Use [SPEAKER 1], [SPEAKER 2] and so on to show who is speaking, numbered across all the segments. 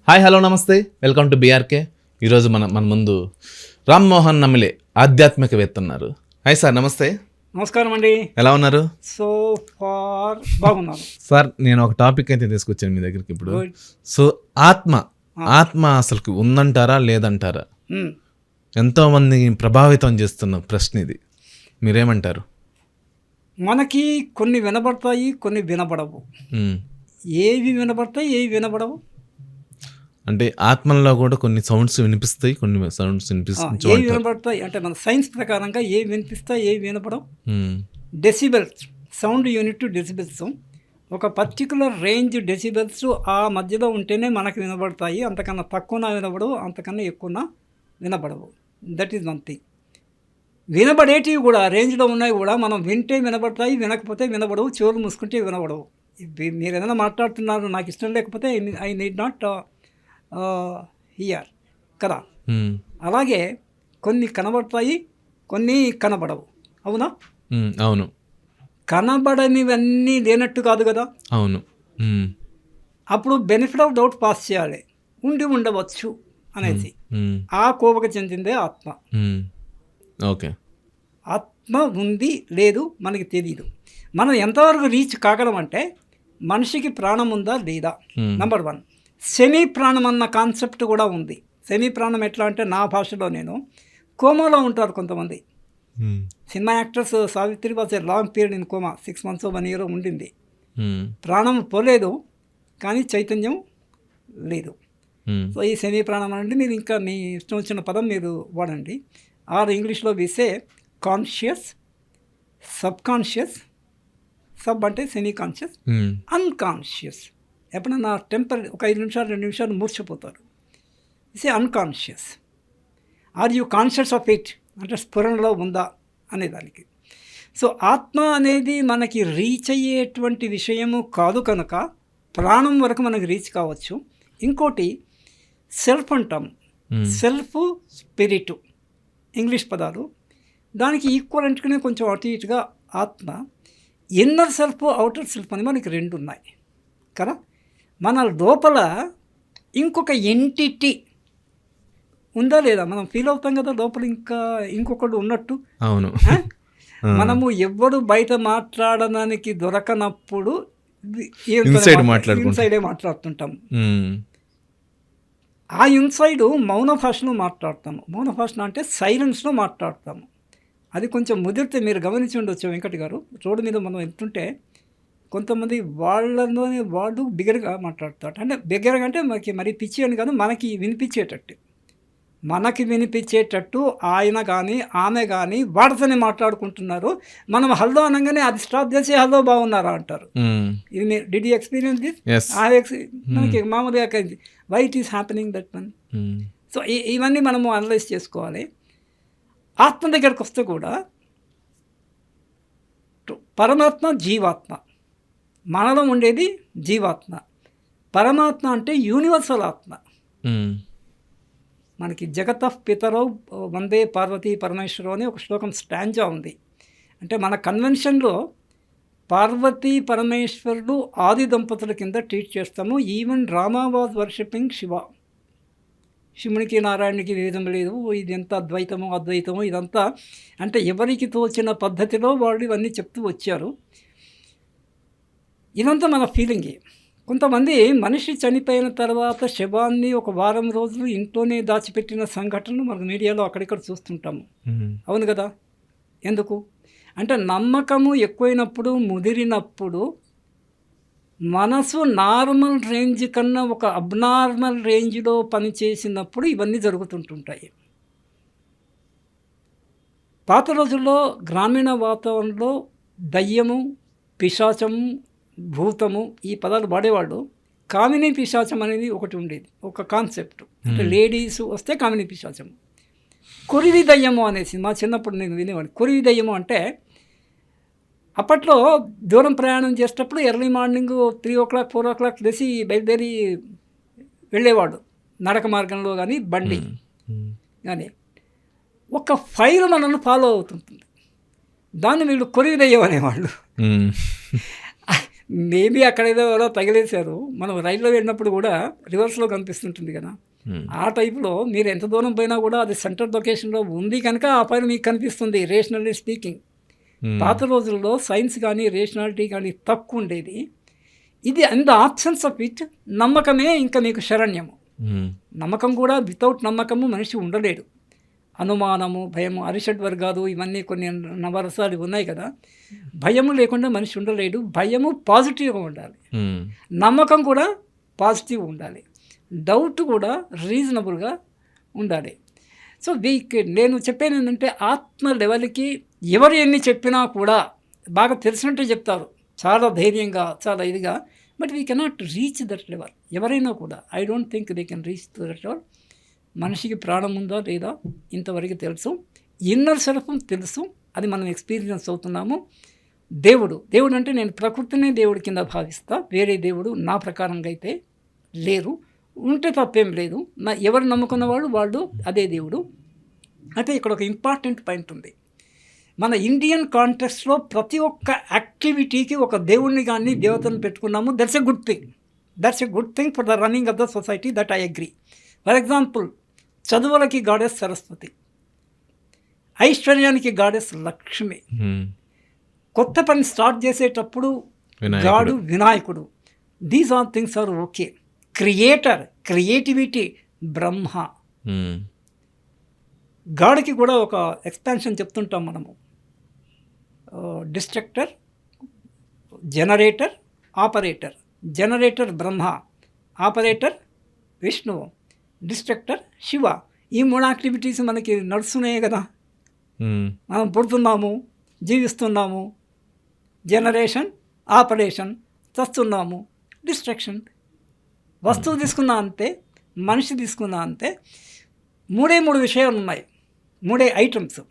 [SPEAKER 1] Hi hello నమస్తే, welcome to BRK. ఈరోజు మన ముందు రామ్మోహన్ నమిలే ఆధ్యాత్మికవేత్త ఉన్నారు. హాయ్ సార్, నమస్తే.
[SPEAKER 2] నమస్కారం అండి.
[SPEAKER 1] ఎలా ఉన్నారు?
[SPEAKER 2] సో ఫార్ బాగున్నాను
[SPEAKER 1] సార్. నేను ఒక టాపిక్ అయితే తీసుకొచ్చాను మీ దగ్గరికి ఇప్పుడు.
[SPEAKER 2] Good.
[SPEAKER 1] సో ఆత్మ అసలుకి ఉందంటారా లేదంటారా?
[SPEAKER 2] Hmm.
[SPEAKER 1] ఎంతో మంది ప్రభావితం చేస్తున్న ప్రశ్న ఇది. మీరేమంటారు?
[SPEAKER 2] మనకి కొన్ని వినబడతాయి, కొన్ని వినబడవు.
[SPEAKER 1] మ్మ్.
[SPEAKER 2] ఏవి వినబడతాయి, ఏవి వినబడవు.
[SPEAKER 1] అంటే ఆత్మల్లో కూడా కొన్ని సౌండ్స్ వినిపిస్తాయి, కొన్ని సౌండ్స్
[SPEAKER 2] ఏవి
[SPEAKER 1] వినిపిస్తాయి.
[SPEAKER 2] వినబడతాయి అంటే మన సైన్స్ ప్రకారంగా ఏవి వినిపిస్తాయి, ఏవి వినపడవు. Decibels, sound unit decibels. ఒక పర్టికులర్ రేంజ్ డెసిబెల్స్ ఆ మధ్యలో ఉంటేనే మనకు వినబడతాయి. అంతకన్నా తక్కువ వినబడవు, అంతకన్నా ఎక్కువ వినబడవు. That is one thing. వినబడేటివి కూడా రేంజ్లో ఉన్నాయి కూడా మనం వింటే వినబడతాయి, వినకపోతే వినబడవు. చెవులు మూసుకుంటే వినబడవు. మీరు ఏదైనా మాట్లాడుతున్నారు, నాకు ఇష్టం లేకపోతే ఐ నీడ్ నాట్ హియర్ కదా. అలాగే కొన్ని కనబడతాయి, కొన్ని కనబడవు. అవునా?
[SPEAKER 1] అవును.
[SPEAKER 2] కనబడనివన్నీ లేనట్టు కాదు కదా.
[SPEAKER 1] అవును.
[SPEAKER 2] అప్పుడు బెనిఫిట్ ఆఫ్ డౌట్ పాస్ చేయాలి. ఉండి ఉండవచ్చు అనేసి. ఆ కోవకు చెందిందే ఆత్మ.
[SPEAKER 1] ఓకే.
[SPEAKER 2] ఆత్మ ఉంది లేదు మనకి తెలియదు. మనం ఎంతవరకు రీచ్ కాగలం అంటే మనిషికి ప్రాణం ఉందా లేదా. నంబర్ 1. సెమీ ప్రాణం అన్న కాన్సెప్ట్ కూడా ఉంది. సెమీ ప్రాణం ఎట్లా అంటే నా భాషలో నేను కోమాలో ఉంటారు కొంతమంది. Cinema actors Savitri was a long period in coma. 6 months 1 year ఉండింది. ప్రాణం పోలేదు కానీ చైతన్యం లేదు. సో ఈ సెమీ ప్రాణం అంటే మీరు ఇంకా మీ ఇష్టం వచ్చిన పదం మీరు వాడండి. ఆర్ ఇంగ్లీష్లో విసే కాన్షియస్, సబ్ కాన్షియస్. సబ్ అంటే సెమీ కాన్షియస్, అన్కాన్షియస్. ఎప్పుడన్నా ఒక 5 నిమిషాలు 2 నిమిషాలు మూర్చిపోతారు. Is unconscious. Are you conscious of it అంటే స్ఫురణలో ఉందా అనేదానికి. సో ఆత్మ అనేది మనకి రీచ్ అయ్యేటువంటి విషయము కాదు కనుక ప్రాణం వరకు మనకి రీచ్ కావచ్చు. ఇంకోటి సెల్ఫ్ అంటాం. సెల్ఫ్, స్పిరిట్ ఇంగ్లీష్ పదాలు. దానికి ఈక్వలెంట్గానే కొంచెం అటు ఇటుగా ఆత్మ. ఇన్నర్ సెల్ఫ్, అవుటర్ సెల్ఫ్ అని మనకి 2 ఉన్నాయి కదా. మన లోపల ఇంకొక ఎంటిటీ ఉందా లేదా మనం ఫీల్ అవుతాం కదా, లోపల ఇంకొకడు ఉన్నట్టు.
[SPEAKER 1] అవును.
[SPEAKER 2] మనము ఎవ్వడు బయట మాట్లాడడానికి దొరకనప్పుడు ఇన్సైడే మాట్లాడుతుంటాం. ఆ ఇన్సైడ్ మౌన భాషలో మాట్లాడతాము. మౌన భాష అంటే సైలెన్స్లో మాట్లాడతాము. అది కొంచెం ముదిరితే మీరు గమనించి ఉండొచ్చు వెంకట్ గారు. రోడ్డు మీద మనం వెళ్తుంటే కొంతమంది వాళ్ళు బిగ్గరగా మాట్లాడతారు. అంటే బిగ్గరగా అంటే మరి పిచ్చి అని కాదు, మనకి వినిపించేటట్టు ఆయన కానీ ఆమె కానీ వాడితోనే మాట్లాడుకుంటున్నారు. మనం హల్దో అనగానే అది స్టాప్ చేసి హల్దో బాగున్నారా అంటారు. ఇది మీరు డిడ్ యూ ఎక్స్పీరియన్స్ దిస్? మనకి మామూలుగా why it is happening that one. So ఇవన్నీ మనము అనలైజ్ చేసుకోవాలి. ఆత్మ దగ్గరకు వస్తే కూడా పరమాత్మ, జీవాత్మ. మనలో ఉండేది జీవాత్మ. పరమాత్మ అంటే యూనివర్సల్ ఆత్మ. మనకి జగతః పితరౌ వందే పార్వతీ పరమేశ్వరో అని ఒక శ్లోకం స్టాంజా ఉంది. అంటే మన కన్వెన్షన్లో పార్వతీ పరమేశ్వరుడు ఆది దంపతుల కింద ట్రీట్ చేస్తాము. Even Rama was worshipping Shiva. శివునికి నారాయణునికి భేదం లేదు. ఇది ఎంత అద్వైతమో ఇదంతా అంటే ఎవరికి తోచిన పద్ధతిలో వాళ్ళు ఇవన్నీ చెప్తూ వచ్చారు. ఇదంతా మన ఫీలింగే. కొంతమంది మనిషి చనిపోయిన తర్వాత శవాన్ని ఒక వారం రోజులు ఇంట్లోనే దాచిపెట్టిన సంఘటనలు మనకు మీడియాలో అక్కడిక్కడ చూస్తుంటాము. అవును కదా. ఎందుకు అంటే నమ్మకము ఎక్కువైనప్పుడు, ముదిరినప్పుడు మనసు నార్మల్ రేంజ్ కన్నా ఒక అబ్నార్మల్ రేంజ్లో పనిచేసినప్పుడు ఇవన్నీ జరుగుతుంటుంటాయి. పాత రోజుల్లో గ్రామీణ వాతావరణంలో దయ్యము, పిశాచము, భూతము ఈ పదాలు వాడేవాళ్ళు. కామిని పిశాచం అనేది ఒకటి ఉండేది, ఒక కాన్సెప్ట్. అంటే లేడీస్ వస్తే కామిని పిశాచము. కొరివి దయ్యము అనేసి మా చిన్నప్పుడు నేను వినేవాడిని. కొరివి దయ్యము అంటే అప్పట్లో దూరం ప్రయాణం చేసేటప్పుడు ఎర్లీ మార్నింగ్ 3 o'clock 4 o'clock లేచి బయలుదేరి వెళ్ళేవాడు. నడక మార్గంలో కానీ బండి కానీ ఒక ఫైర్ మనల్ని ఫాలో అవుతుంటుంది. దాన్ని వీళ్ళు కొరివి దయ్యం అనేవాళ్ళు. మేబీ అక్కడ ఏదో ఎవరో తగిలేశారు. మనం రైల్లో వెళ్ళినప్పుడు కూడా రివర్స్లో కనిపిస్తుంటుంది కదా, ఆ టైప్లో మీరు ఎంత దూరం పోయినా కూడా అది సెంటర్ లొకేషన్లో ఉంది కనుక ఆ పైన మీకు కనిపిస్తుంది, రేషనల్లీ స్పీకింగ్. పాత రోజుల్లో సైన్స్ కానీ రేషనాలిటీ కానీ తక్కువ ఉండేది. ఇది and the options of it, నమ్మకమే ఇంకా మీకు శరణ్యము. నమ్మకం కూడా, వితౌట్ నమ్మకము మనిషి ఉండలేడు. అనుమానము, భయము, అరిషడ్ వర్గాలు, ఇవన్నీ కొన్ని నవరసాలు ఉన్నాయి కదా. భయము లేకుండా మనిషి ఉండలేడు. భయము పాజిటివ్గా ఉండాలి, నమ్మకం కూడా పాజిటివ్ ఉండాలి, డౌట్ కూడా రీజనబుల్గా ఉండాలి. సో నేను చెప్పేది ఏంటంటే, ఆత్మ లెవెల్కి ఎవరు ఎన్ని చెప్పినా కూడా బాగా తెలిసినట్టు చెప్తారు, చాలా ధైర్యంగా, చాలా ఇదిగా. But we cannot reach that level. ఎవరైనా కూడా I don't think they can reach to that level. మనిషికి ప్రాణం ఉందా లేదా ఇంతవరకు తెలుసు, ఇన్నర్ సెల్ఫ్ తెలుసు, అది మనం ఎక్స్పీరియన్స్ అవుతున్నాము. దేవుడు అంటే నేను ప్రకృతినే దేవుడి కింద భావిస్తా, వేరే దేవుడు నా ప్రకారంగా అయితే లేరు. ఉంటే తప్పేం లేదు. ఎవరు నమ్ముకున్నవాడు వాళ్ళు అదే దేవుడు. అంటే ఇక్కడ ఒక ఇంపార్టెంట్ పాయింట్ ఉంది. మన ఇండియన్ కాంటెక్స్ట్లో ప్రతి ఒక్క యాక్టివిటీకి ఒక దేవుడిని కానీ దేవతను పెట్టుకున్నాము. That's a good thing for the running of the society, that I agree. For example, చదువులకి గాడెస్ సరస్వతి, ఐశ్వర్యానికి గాడెస్ లక్ష్మి, కొత్త పని స్టార్ట్ చేసేటప్పుడు గాడు వినాయకుడు. These all things are okay. Creativity Brahma. గాడికి కూడా ఒక ఎక్స్పాన్షన్ చెప్తుంటాం మనము. Destructor, generator, operator. Generator Brahma, operator విష్ణువు, డిస్ట్రక్టర్ శివ. ఈ 3 యాక్టివిటీస్ మనకి నడుస్తున్నాయి కదా. మనం పుడుతున్నాము, జీవిస్తున్నాము, జనరేషన్, ఆపరేషన్, చస్తున్నాము, డిస్ట్రక్షన్. వస్తువు తీసుకున్నా అంతే, మనిషి తీసుకున్నా అంతే. 3 విషయాలు ఉన్నాయి, 3 ఐటమ్స్.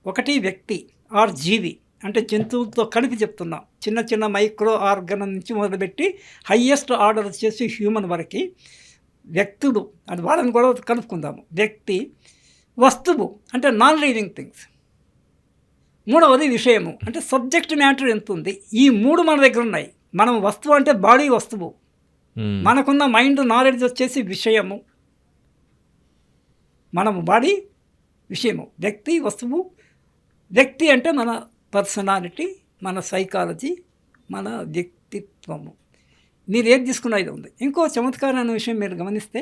[SPEAKER 2] ఒకటి వ్యక్తి ఆర్ జీవి, అంటే జంతువులతో కలిపి చెప్తున్నాం. చిన్న మైక్రో ఆర్గన్ నుంచి మొదలుపెట్టి హయ్యెస్ట్ ఆర్డర్ వచ్చేసి హ్యూమన్ వరకు వ్యక్తుడు, అది వాళ్ళని కూడా కలుపుకుందాము. వ్యక్తి, వస్తువు అంటే నాన్ లివింగ్ థింగ్స్. 3వది విషయము, అంటే సబ్జెక్ట్ మ్యాటర్ ఎంత ఉంది. ఈ 3 మన దగ్గర ఉన్నాయి. మనం వస్తువు అంటే బాడీ వస్తువు, మనకున్న మైండ్ నాలెడ్జ్ వచ్చేసి విషయము. మనము బాడీ విషయము, వ్యక్తి వస్తువు. వ్యక్తి అంటే మన పర్సనాలిటీ, మన సైకాలజీ, మన వ్యక్తిత్వము. మీరు ఏది తీసుకున్నా ఇది ఉంది. ఇంకో చమత్కారమైన విషయం మీరు గమనిస్తే,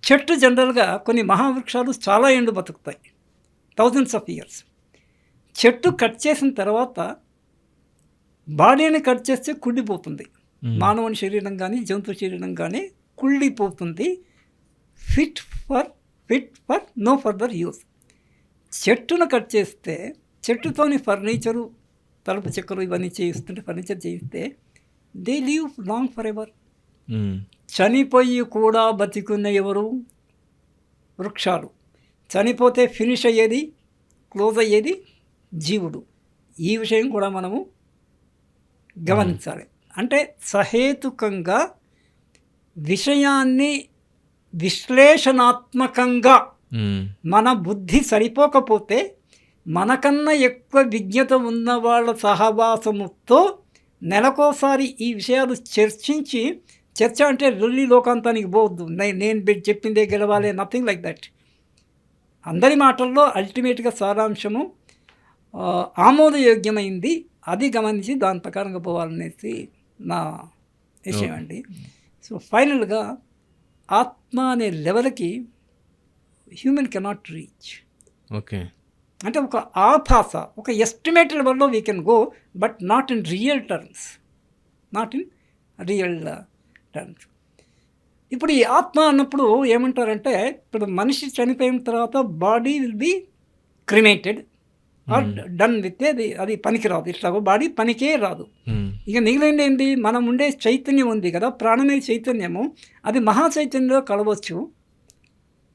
[SPEAKER 2] చెట్టు జనరల్గా కొన్ని మహావృక్షాలు చాలా ఎండు బతుకుతాయి, థౌజండ్స్ ఆఫ్ ఇయర్స్. చెట్టు కట్ చేసిన తర్వాత బాడీని కట్ చేస్తే కుళ్ళిపోతుంది. మానవుని శరీరం కానీ జంతు శరీరం కానీ కుళ్ళిపోతుంది. Fit for no further use. చెట్టును కట్ చేస్తే, చెట్టుతోని ఫర్నిచరు, తలుపు చెక్కలు ఇవన్నీ చేయిస్తుంటే, ఫర్నిచర్ చేయిస్తే they live long forever. చనిపోయి కూడా బతికున్న ఎవరు? వృక్షాలు. చనిపోతే ఫినిష్ అయ్యేది, క్లోజ్ అయ్యేది జీవుడు. ఈ విషయం కూడా మనము గమనించాలి. అంటే సహేతుకంగా విషయాన్ని విశ్లేషణాత్మకంగా మన బుద్ధి సరిపోకపోతే, మనకన్నా ఎక్కువ విజ్ఞత ఉన్న వాళ్ళ సహవాసముతో నెలకోసారి ఈ విషయాలు చర్చించి, చర్చ అంటే రొల్లి లోకాంతానికి పోవద్దు, నేను చెప్పిందే గెలవాలి, నథింగ్ లైక్ దట్. అందరి మాటల్లో అల్టిమేట్గా సారాంశము ఆమోదయోగ్యమైంది, అది గమనించి దాని ప్రకారంగా పోవాలనేసి నా విషయం అండి. సో ఫైనల్గా ఆత్మ అనే లెవెల్కి హ్యూమన్ కెనాట్ రీచ్.
[SPEAKER 1] ఓకే,
[SPEAKER 2] అంటే ఒక ఆభాస, ఒక ఎస్టిమేట్ లెవెల్లో we can go, but not in real terms. ఇప్పుడు ఈ ఆత్మ అన్నప్పుడు ఏమంటారంటే, ఇప్పుడు మనిషి చనిపోయిన తర్వాత body will be cremated or done with. అది పనికిరాదు, ఇట్లా బాడీ పనికే రాదు. ఇక మిగిలింది ఏంటి? మనం ఉండే చైతన్యం ఉంది కదా, ప్రాణమే చైతన్యము, అది మహా చైతన్యంలో కలవచ్చు.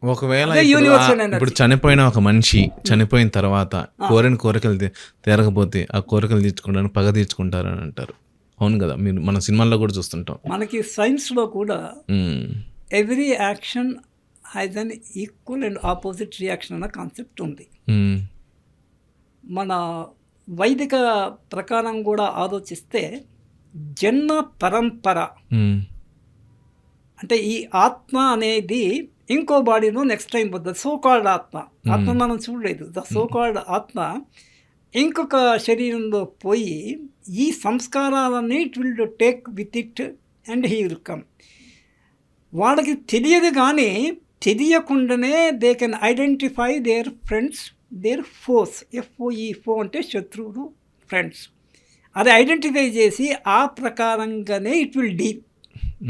[SPEAKER 1] ఒకవేళ ఇప్పుడు చనిపోయిన ఒక మనిషి చనిపోయిన తర్వాత కోరిన కోరికలు తీరకపోతే ఆ కోరికలు తీర్చుకుంటారని, పగ తీర్చుకుంటారని అంటారు. అవును కదా, మీరు మన సినిమాల్లో కూడా చూస్తుంటాం.
[SPEAKER 2] మనకి సైన్స్లో కూడా every action has an equal and opposite reaction అన్న కాన్సెప్ట్ ఉంది. మన వైదిక ప్రకారం కూడా ఆలోచిస్తే జన్మ పరంపర.
[SPEAKER 1] ఉమ్,
[SPEAKER 2] అంటే ఈ ఆత్మ అనేది ఇంకో బాడీలో నెక్స్ట్ టైం పోతుంది. సోకాల్డ్ ఆత్మ, ఆత్మ మనం చూడలేదు. ద సోకాల్డ్ ఆత్మ ఇంకొక శరీరంలో పోయి ఈ సంస్కారాలన్నీ it will take with it and he will come. వాళ్ళకి తెలియదు, కానీ తెలియకుండానే they can identify their friends, their foes. F O E, foe అంటే శత్రువులు, ఫ్రెండ్స్. అది ఐడెంటిఫై చేసి ఆ ప్రకారంగానే ఇట్ విల్ డీల్.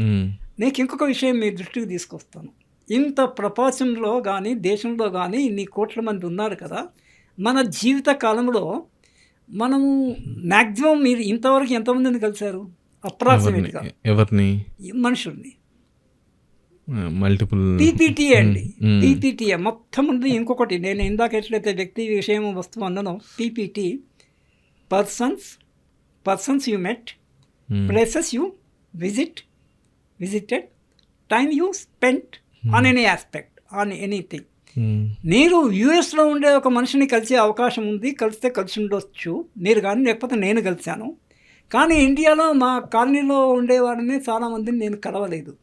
[SPEAKER 1] ఉమ్,
[SPEAKER 2] నీకు ఇంకొక విషయం మీ దృష్టికి తీసుకొస్తాను. ఇంత ప్రపంచంలో కానీ దేశంలో కానీ ఇన్ని కోట్ల మంది ఉన్నారు కదా, మన జీవిత కాలంలో మనము మ్యాక్సిమం మీరు ఇంతవరకు ఎంతమందిని కలిశారు? అప్రాక్సిమేట్గా
[SPEAKER 1] ఎవరిని?
[SPEAKER 2] మనుషుల్ని.
[SPEAKER 1] మల్టిపుల్
[SPEAKER 2] పీపీటీ అండి, పీపీటీ మొత్తం ఉంది. ఇంకొకటి నేను ఇందాక ఎట్లయితే వ్యక్తి విషయం వస్తువు అన్నానో, PPT persons you met, places you visited, time you spent on any aspect, on anything. మీరు యూఎస్లో ఉండే ఒక మనిషిని కలిసే అవకాశం ఉంది, కలిస్తే కలిసి ఉండొచ్చు మీరు, కానీ లేకపోతే నేను కలిశాను. కానీ ఇండియాలో మా కాలనీలో ఉండేవాడిని చాలామందిని నేను కలవలేదు.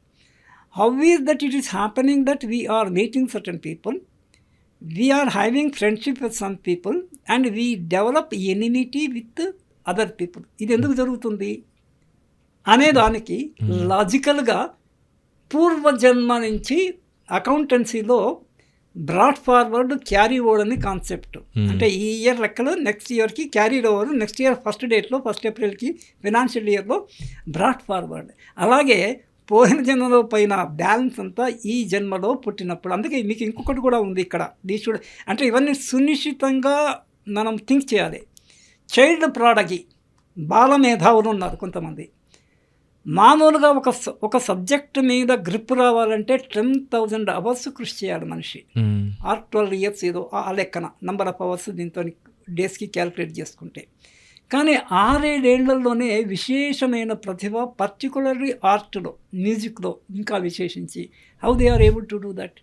[SPEAKER 2] How is that it is happening that we are meeting certain people, we are having friendship with some people and we develop enmity with other people. ఇది ఎందుకు జరుగుతుంది అనేదానికి లాజికల్గా పూర్వజన్మ నుంచి అకౌంటెన్సీలో బ్రాడ్ ఫార్వర్డ్ క్యారీ ఓవర్ అని కాన్సెప్ట్. అంటే ఈ ఇయర్ లెక్కలు నెక్స్ట్ ఇయర్కి carry over, next year first డేట్లో, ఫస్ట్ ఏప్రిల్కి ఫినాన్షియల్ ఇయర్లో బ్రాడ్ ఫార్వర్డ్. అలాగే పోయిన జన్మలో పైన బ్యాలెన్స్ అంతా ఈ జన్మలో పుట్టినప్పుడు. అందుకే మీకు ఇంకొకటి కూడా ఉంది ఇక్కడ. దీశుడు అంటే ఇవన్నీ సునిశ్చితంగా మనం థింక్ చేయాలి. చైల్డ్ ప్రాడగి, బాల మేధావులు ఉన్నారు కొంతమంది. మామూలుగా ఒక సబ్జెక్ట్ మీద గ్రిప్ రావాలంటే 10,000 అవర్స్ కృషి చేయాలి మనిషి. ఆర్ 12 ఇయర్స్ ఏదో ఆ లెక్కన నంబర్ ఆఫ్ అవర్స్ దీంతో డేస్కి క్యాలిక్యులేట్ చేసుకుంటే. కానీ 6-7 ఏళ్లలోనే విశేషమైన ప్రతిభ, పర్టికులర్లీ ఆర్ట్లో, మ్యూజిక్లో ఇంకా విశేషించి how they are able to do that.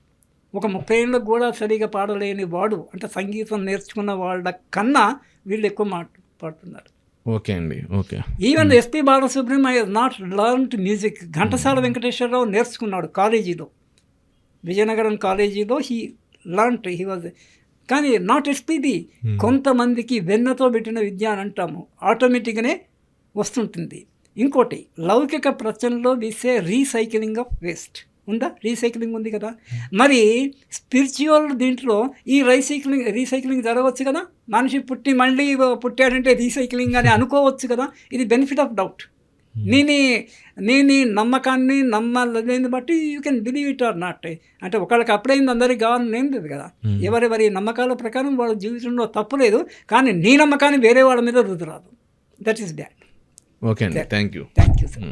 [SPEAKER 2] ఒక 30 ఏళ్ళకు కూడా సరిగా పాడలేని వాడు, అంటే సంగీతం నేర్చుకున్న వాళ్ళ కన్నా వీళ్ళు ఎక్కువ పాడుతున్నారు.
[SPEAKER 1] ఓకే అండి, okay.
[SPEAKER 2] Even SP Balasubrahmanyam I not learn music. Ghantasala Venkateswara Rao నేర్చుకున్నాడు కాలేజీలో, విజయనగరం కాలేజీలో హీ వాజ్, కానీ నాట్ ఎస్పీబి. కొంతమందికి వెన్నతో పెట్టిన విద్య అని అంటాము, ఆటోమేటిక్గానే వస్తుంటుంది. ఇంకోటి లౌకిక ప్రచనలో విసే రీసైక్లింగ్ ఆఫ్ వేస్ట్ ఉందా? రీసైక్లింగ్ ఉంది కదా. మరి స్పిరిచువల్ దీంట్లో ఈ రీసైక్లింగ్ జరగవచ్చు కదా. మనిషి మళ్ళీ పుట్టాడంటే రీసైక్లింగ్ అని అనుకోవచ్చు కదా. ఇది బెనిఫిట్ ఆఫ్ డౌట్. నీ నమ్మకాన్ని నమ్మాలని బట్టి you can believe it or not. అంటే ఒకళ్ళకి అప్పుడైంది అందరికి కావాలని ఏం లేదు కదా. ఎవరెవరి నమ్మకాల ప్రకారం వాళ్ళ జీవితంలో తప్పు లేదు, కానీ నీ నమ్మకాన్ని వేరే వాళ్ళ మీద రుద్దురాదు. That is bad.
[SPEAKER 1] ఓకే అండి, థ్యాంక్ యూ
[SPEAKER 2] సార్.